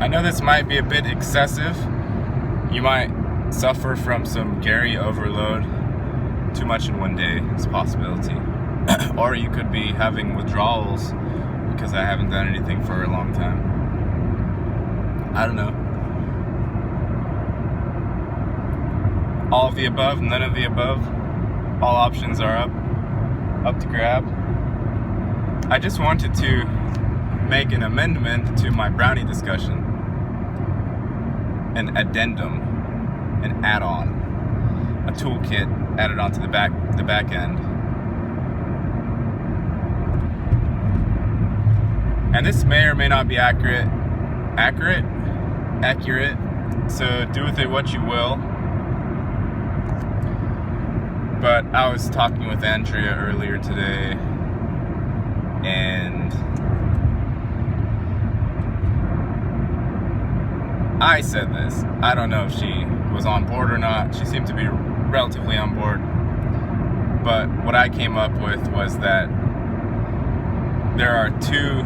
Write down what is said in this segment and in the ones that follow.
I know this might be a bit excessive. You might suffer from some Gary overload. Too much in one day is a possibility. Or you could be having withdrawals because I haven't done anything for a long time. I don't know. All of the above, none of the above. All options are up to grab. I just wanted to make an amendment to my brownie discussion. An addendum, an add-on, a toolkit added onto the back end. And this may or may not be accurate, so do with it what you will. But I was talking with Andrea earlier today, and I said this. I don't know if she was on board or not. She seemed to be relatively on board. But what I came up with was that there are two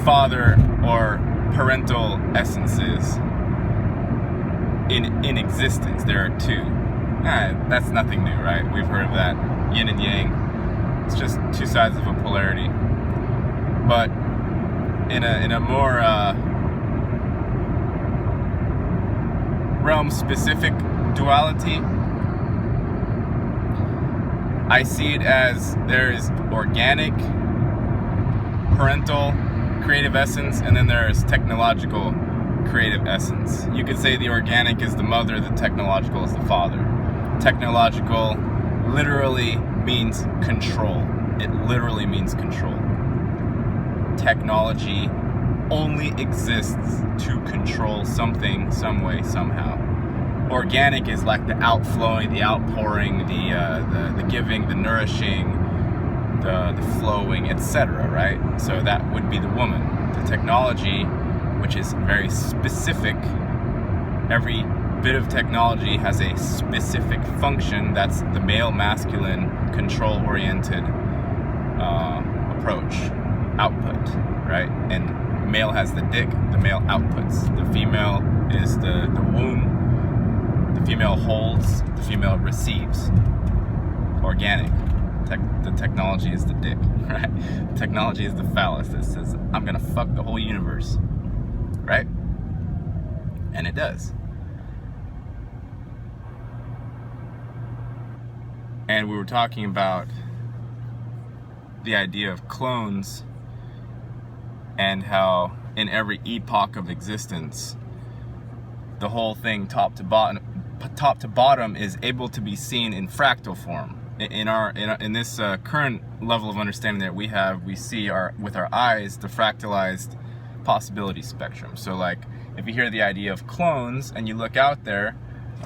father or parental essences in existence. There are two. That's nothing new, right? We've heard of that. Yin and yang. It's just two sides of a polarity. But in a more realm-specific duality, I see it as there is organic, parental, creative essence, and then there is technological, creative essence. You could say the organic is the mother, the technological is the father. Technological literally means control. It literally means control. Technology only exists to control something, some way, somehow. Organic is like the outflowing, the outpouring, the giving, the nourishing, the flowing, etc., right? So that would be the woman. The technology, which is very specific, every bit of technology has a specific function. That's the male masculine control-oriented approach, output, right? And male has the dick, the male outputs. The female is the womb. The female holds, the female receives. Organic. The technology is the dick, right? Technology is the phallus that says, I'm gonna fuck the whole universe, right? And it does. And we were talking about the idea of clones and how in every epoch of existence, the whole thing top to bottom is able to be seen in fractal form. In this current level of understanding that we see with our eyes the fractalized possibility spectrum. So like if you hear the idea of clones and you look out there,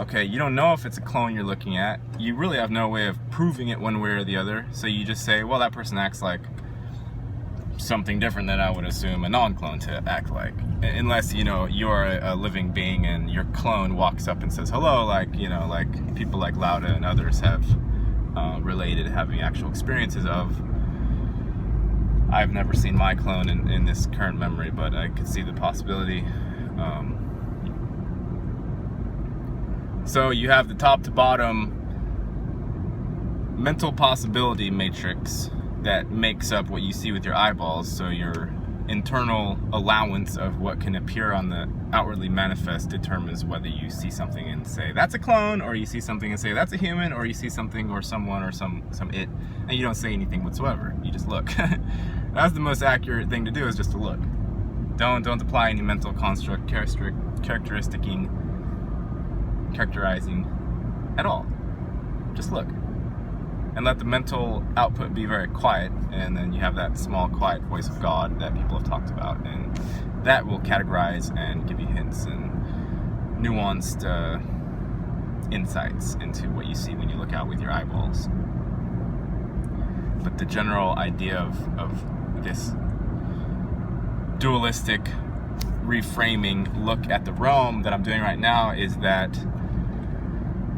okay, you don't know if it's a clone you're looking at. You really have no way of proving it one way or the other. So you just say, well, that person acts like something different than I would assume a non-clone to act like. Unless, you're a living being and your clone walks up and says hello, like people like Lauda and others have related having actual experiences of. I've never seen my clone in this current memory, but I could see the possibility. So you have the top to bottom mental possibility matrix that makes up what you see with your eyeballs. So your internal allowance of what can appear on the outwardly manifest determines whether you see something and say that's a clone, or you see something and say that's a human, or you see something or someone or some it and you don't say anything whatsoever. You just look. That's the most accurate thing to do, is just to look. Don't apply any mental construct characterizing at all. Just look. And let the mental output be very quiet, and then you have that small quiet voice of God that people have talked about, and that will categorize and give you hints and nuanced insights into what you see when you look out with your eyeballs. But the general idea of this dualistic reframing look at the realm that I'm doing right now is that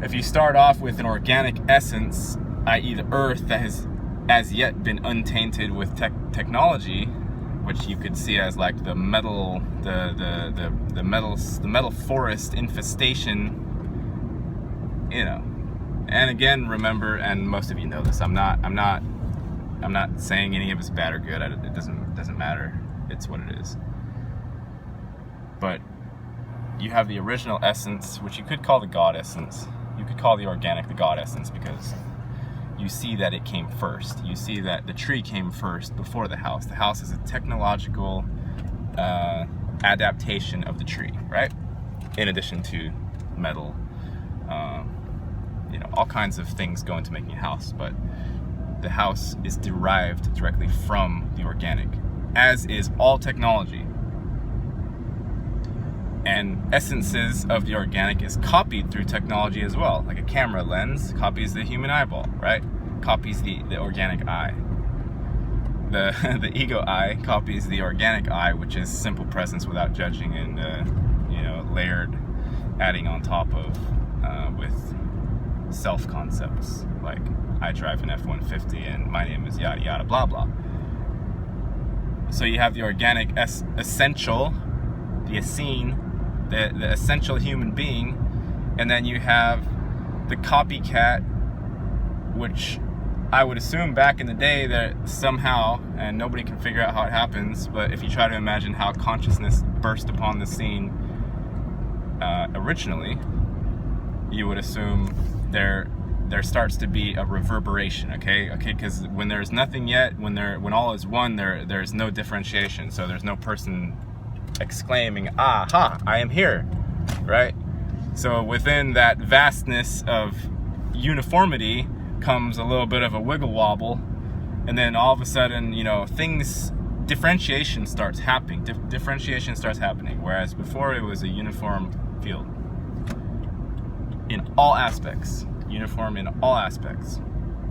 if you start off with an organic essence, i.e. the earth that has as yet been untainted with technology, which you could see as like the metal forest infestation, you know. And again, remember, and most of you know this, I'm not saying any of it's bad or good. It doesn't matter. It's what it is. But you have the original essence, which you could call the God essence. You could call the organic the God essence, because you see that it came first. You see that the tree came first before the house. The house is a technological adaptation of the tree, right? In addition to metal, all kinds of things go into making a house, but the house is derived directly from the organic, as is all technology. And essences of the organic is copied through technology as well. Like a camera lens copies the human eyeball, right? Copies the organic eye. The ego eye copies the organic eye, which is simple presence without judging, and layered, adding on top of with self concepts like I drive an F-150 and my name is yada yada blah blah. So you have the organic essential, the essene, the essential human being, and then you have the copycat, which I would assume back in the day that somehow, and nobody can figure out how it happens, but if you try to imagine how consciousness burst upon the scene originally, you would assume there starts to be a reverberation, okay, because when there's nothing yet, when all is one, there's no differentiation, so there's no person exclaiming, aha, I am here, right? So within that vastness of uniformity comes a little bit of a wiggle wobble, and then all of a sudden, differentiation starts happening. Differentiation starts happening, whereas before it was a uniform field in all aspects. Uniform in all aspects.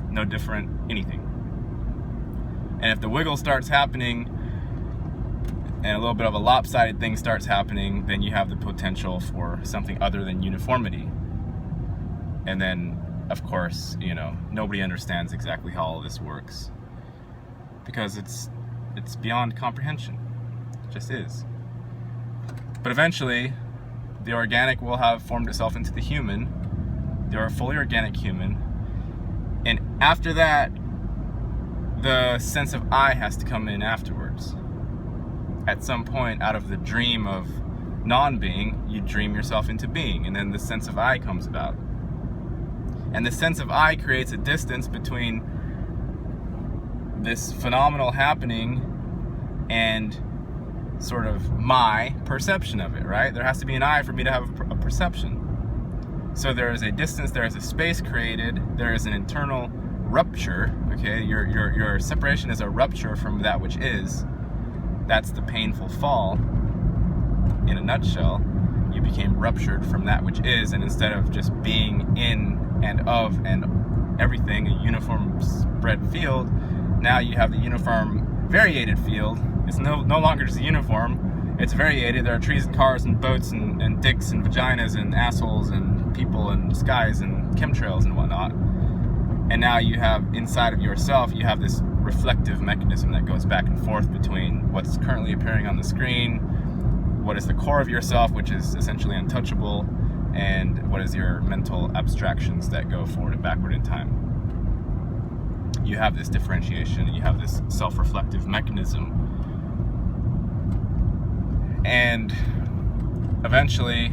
No different anything. And if the wiggle starts happening and a little bit of a lopsided thing starts happening, then you have the potential for something other than uniformity. And then, of course, nobody understands exactly how all this works, because it's beyond comprehension. It just is. But eventually, the organic will have formed itself into the human. They're a fully organic human. And after that, the sense of I has to come in afterwards. At some point, out of the dream of non-being, you dream yourself into being, and then the sense of I comes about. And the sense of I creates a distance between this phenomenal happening and sort of my perception of it, right? There has to be an I for me to have a perception. So there is a distance, there is a space created, there is an internal rupture, okay? Your separation is a rupture from that which is. That's the painful fall. In a nutshell, you became ruptured from that which is, and instead of just being in and of and everything, a uniform spread field, now you have the uniform variated field. It's no longer just a uniform, it's variated. There are trees and cars and boats and dicks and vaginas and assholes and people and skies and chemtrails and whatnot. And now you have inside of yourself, you have this reflective mechanism that goes back and forth between what's currently appearing on the screen, what is the core of yourself, which is essentially untouchable, and what is your mental abstractions that go forward and backward in time. You have this differentiation, and you have this self-reflective mechanism. And eventually,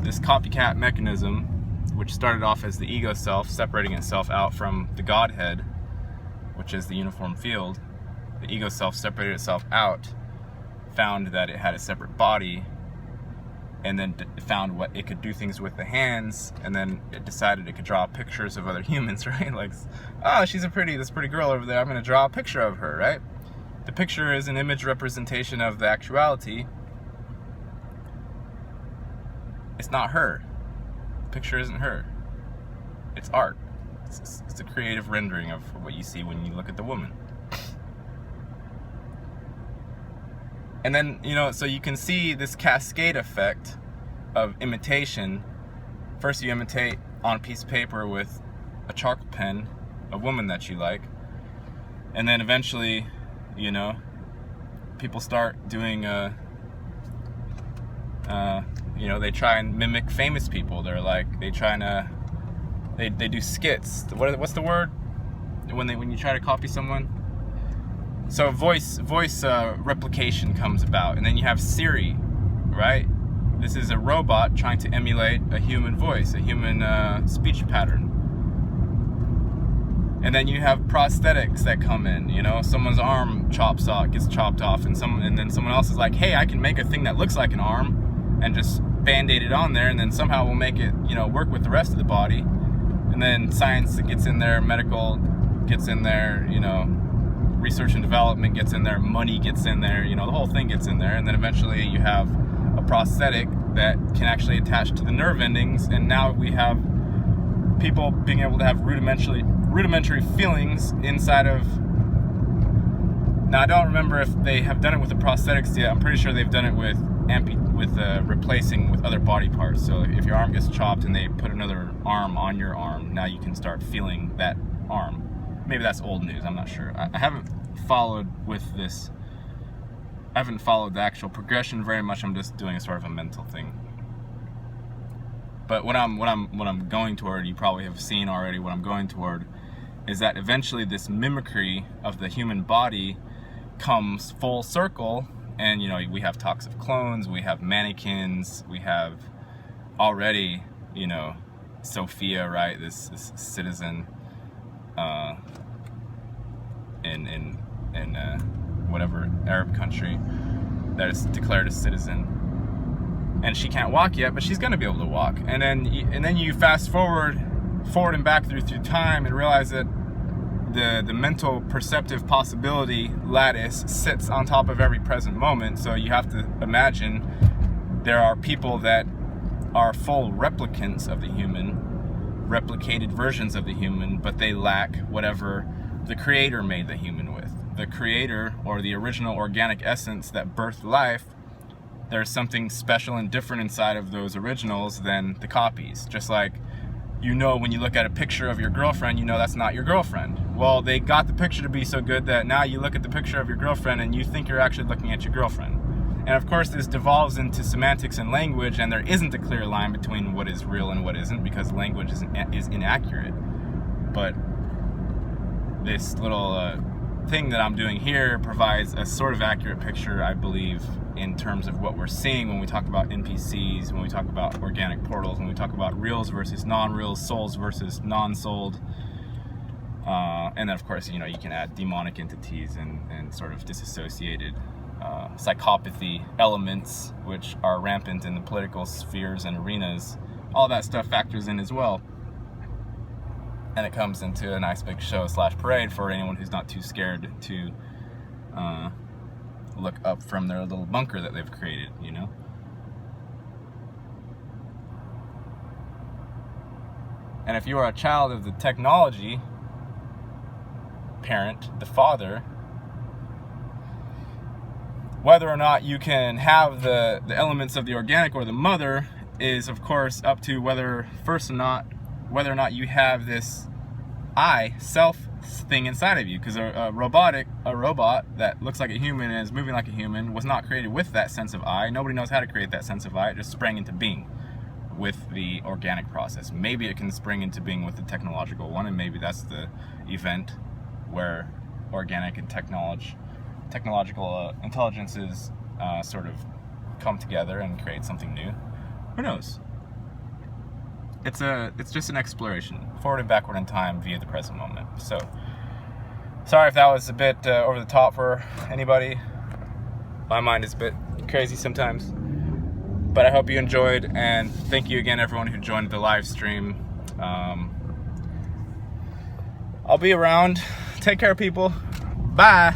this copycat mechanism, which started off as the ego self separating itself out from the Godhead, which is the uniform field, the ego self separated itself out, found that it had a separate body, and then found what it could do things with the hands, and then it decided it could draw pictures of other humans, right? Like, oh, she's this pretty girl over there, I'm going to draw a picture of her, right? The picture is an image representation of the actuality. It's not her. The picture isn't her. It's art. It's a creative rendering of what you see when you look at the woman. And then, so you can see this cascade effect of imitation. First you imitate on a piece of paper with a charcoal pen a woman that you like. And then eventually you know. People start doing, you know, they try and mimic famous people. They're like, they do skits. What's the word when you try to copy someone? So voice replication comes about, and then you have Siri, right? This is a robot trying to emulate a human voice, a human speech pattern. And then you have prosthetics that come in, you know, someone's arm gets chopped off, and then someone else is like, hey, I can make a thing that looks like an arm and just band-aid it on there, and then somehow we'll make it, you know, work with the rest of the body. And then science gets in there, medical gets in there, you know, research and development gets in there, money gets in there, you know, the whole thing gets in there, and then eventually you have a prosthetic that can actually attach to the nerve endings, and now we have people being able to have rudimentary feelings inside of. Now I don't remember if they have done it with the prosthetics yet. I'm pretty sure they've done it with replacing with other body parts. So if your arm gets chopped and they put another arm on your arm, now you can start feeling that arm. Maybe that's old news, I'm not sure. I haven't followed with this. I haven't followed the actual progression very much. I'm just doing a sort of a mental thing. But what I'm going toward, you probably have seen already what I'm going toward, is that eventually this mimicry of the human body comes full circle, and you know, we have talks of clones, we have mannequins, we have already, you know, Sophia, right, this citizen in whatever Arab country that is declared a citizen, and she can't walk yet, but she's gonna be able to walk. And then you fast forward and back through time and realize that the mental perceptive possibility lattice sits on top of every present moment. So you have to imagine there are people that are full replicants of the human, replicated versions of the human, but they lack whatever the creator made the human with. The creator, or the original organic essence that birthed life, there's something special and different inside of those originals than the copies. Just like, you know, when you look at a picture of your girlfriend, you know that's not your girlfriend. Well, they got the picture to be so good that now you look at the picture of your girlfriend and you think you're actually looking at your girlfriend. And of course this devolves into semantics and language, and there isn't a clear line between what is real and what isn't, because language is inaccurate. But this little thing that I'm doing here provides a sort of accurate picture, I believe, in terms of what we're seeing when we talk about NPCs, when we talk about organic portals, when we talk about reals versus non-reals, souls versus non-souled. And then of course, you know, you can add demonic entities and sort of disassociated psychopathy elements, which are rampant in the political spheres and arenas. All that stuff factors in as well. And it comes into a nice big show / parade for anyone who's not too scared to look up from their little bunker that they've created, you know? And if you are a child of the technology parent, the father, whether or not you can have the elements of the organic or the mother is of course up to whether or not you have this self thing inside of you, because a robot that looks like a human and is moving like a human was not created with that sense of I. Nobody knows how to create that sense of I. It just sprang into being with the organic process. Maybe it can spring into being with the technological one, and maybe that's the event where organic and technological intelligences sort of come together and create something new. Who knows? It's just an exploration, forward and backward in time via the present moment. So, sorry if that was a bit over the top for anybody. My mind is a bit crazy sometimes. But I hope you enjoyed, and thank you again everyone who joined the live stream. I'll be around. Take care, people. Bye.